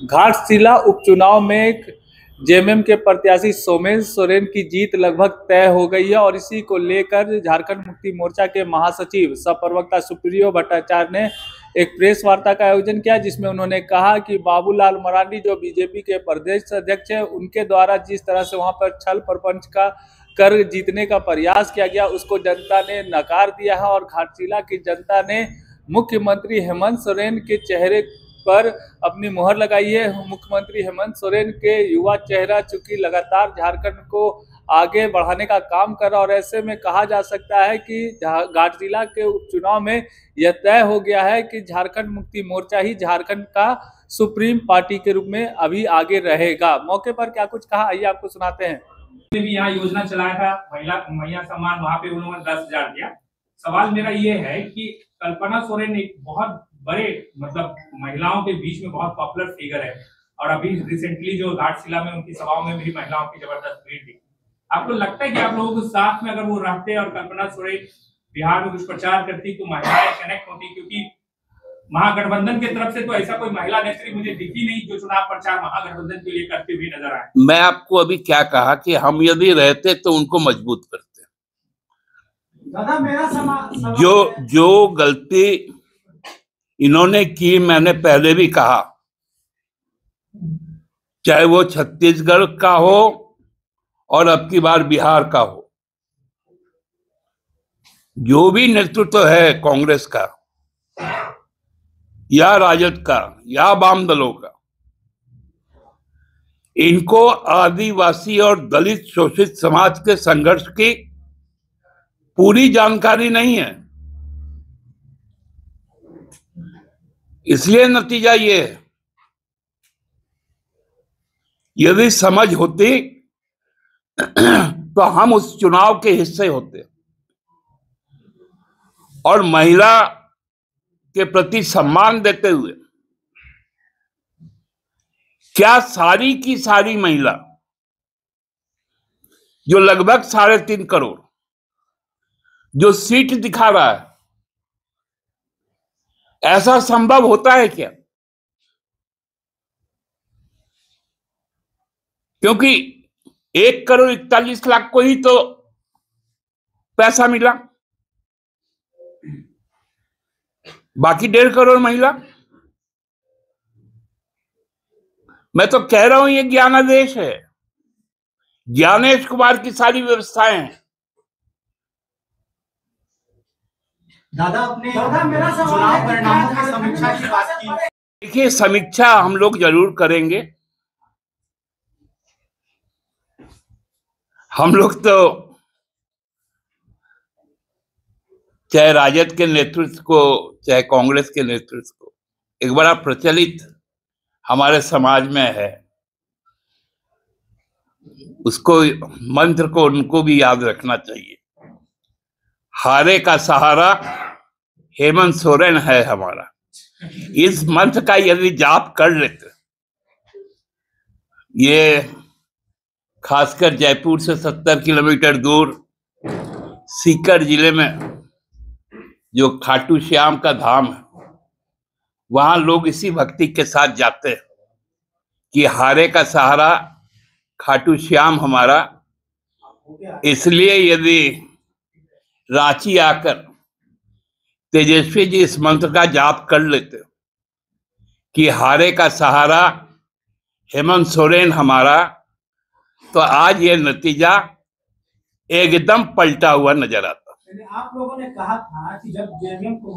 घाटशिला उपचुनाव में जेएमएम के प्रत्याशी सोमेश सोरेन की जीत लगभग तय हो गई है और इसी को लेकर झारखंड मुक्ति मोर्चा के महासचिव सह प्रवक्ता सुप्रियो भट्टाचार्य ने एक प्रेस वार्ता का आयोजन किया, जिसमें उन्होंने कहा कि बाबूलाल मरांडी जो बीजेपी के प्रदेश अध्यक्ष है, उनके द्वारा जिस तरह से वहां पर छल प्रपंच का कर जीतने का प्रयास किया गया उसको जनता ने नकार दिया है और घाटशिला की जनता ने मुख्यमंत्री हेमंत सोरेन के चेहरे पर अपनी मुहर लगाई है। मुख्यमंत्री हेमंत सोरेन के युवा चेहरा चूंकि लगातार झारखंड को आगे बढ़ाने का काम कर रहा और ऐसे में कहा जा सकता है कि घाटशिला के उपचुनाव में यह तय हो गया है कि झारखंड मुक्ति मोर्चा ही झारखंड का सुप्रीम पार्टी के रूप में अभी आगे रहेगा। मौके पर क्या कुछ कहा, आइए आपको सुनाते हैं। भी यहाँ योजना चलाया था महिला सम्मान, वहाँ पे उन्होंने 10,000 दिया। सवाल मेरा ये है कि कल्पना सोरेन एक बहुत बड़े महिलाओं के बीच में बहुत पॉपुलर फिगर है और अभी रिसेंटली जो घाटशिला में उनकी सभाओं में भी महिलाओं की जबरदस्त भीड़ थी। आपको लगता है कि आप लोगों के साथ में अगर वो रहते और कल्पना सोरेन बिहार में कुछ प्रचार करती तो महिलाएं कनेक्ट होती? क्योंकि महागठबंधन की तरफ से तो ऐसा कोई महिला नेत्री मुझे दिखी नहीं जो चुनाव प्रचार महागठबंधन के लिए करते हुए नजर आए। मैं आपको अभी क्या कहा कि हम यदि रहते तो उनको मजबूत करते। दादा मेरा जो गलती इन्होंने की, मैंने पहले भी कहा, चाहे वो छत्तीसगढ़ का हो और अब की बार बिहार का हो, जो भी नेतृत्व है कांग्रेस का या राजद का या वाम दलों का, इनको आदिवासी और दलित शोषित समाज के संघर्ष की पूरी जानकारी नहीं है। इसलिए नतीजा ये है। यदि समझ होती तो हम उस चुनाव के हिस्से होते और महिला के प्रति सम्मान देते हुए क्या सारी की सारी महिला जो लगभग 3.5 करोड़ जो सीट दिखा रहा है, ऐसा संभव होता है क्या? क्योंकि 1,41,00,000 को ही तो पैसा मिला, बाकी 1.5 करोड़ महिला। मैं तो कह रहा हूं ये ज्ञानादेश है, ज्ञानेश कुमार की सारी व्यवस्थाएं हैं। दादा मेरा चुनाव परिणामों की समीक्षा की बात की। देखिए, समीक्षा हम लोग जरूर करेंगे। हम लोग तो चाहे राजद के नेतृत्व को चाहे कांग्रेस के नेतृत्व को, एक बड़ा प्रचलित हमारे समाज में है, उसको मंत्र को उनको भी याद रखना चाहिए। हारे का सहारा हेमंत सोरेन है हमारा। इस मंत्र का यदि जाप कर लेते, ये खासकर जयपुर से 70 किलोमीटर दूर सीकर जिले में जो खाटू श्याम का धाम है, वहां लोग इसी भक्ति के साथ जाते हैं कि हारे का सहारा खाटू श्याम हमारा। इसलिए यदि रांची आकर तेजस्वी जी इस मंत्र का जाप कर लेते कि हारे का सहारा हेमंत सोरेन हमारा, तो आज ये नतीजा एकदम पलटा हुआ नजर आता। आप लोगों ने कहा था कि जब जेएमएम को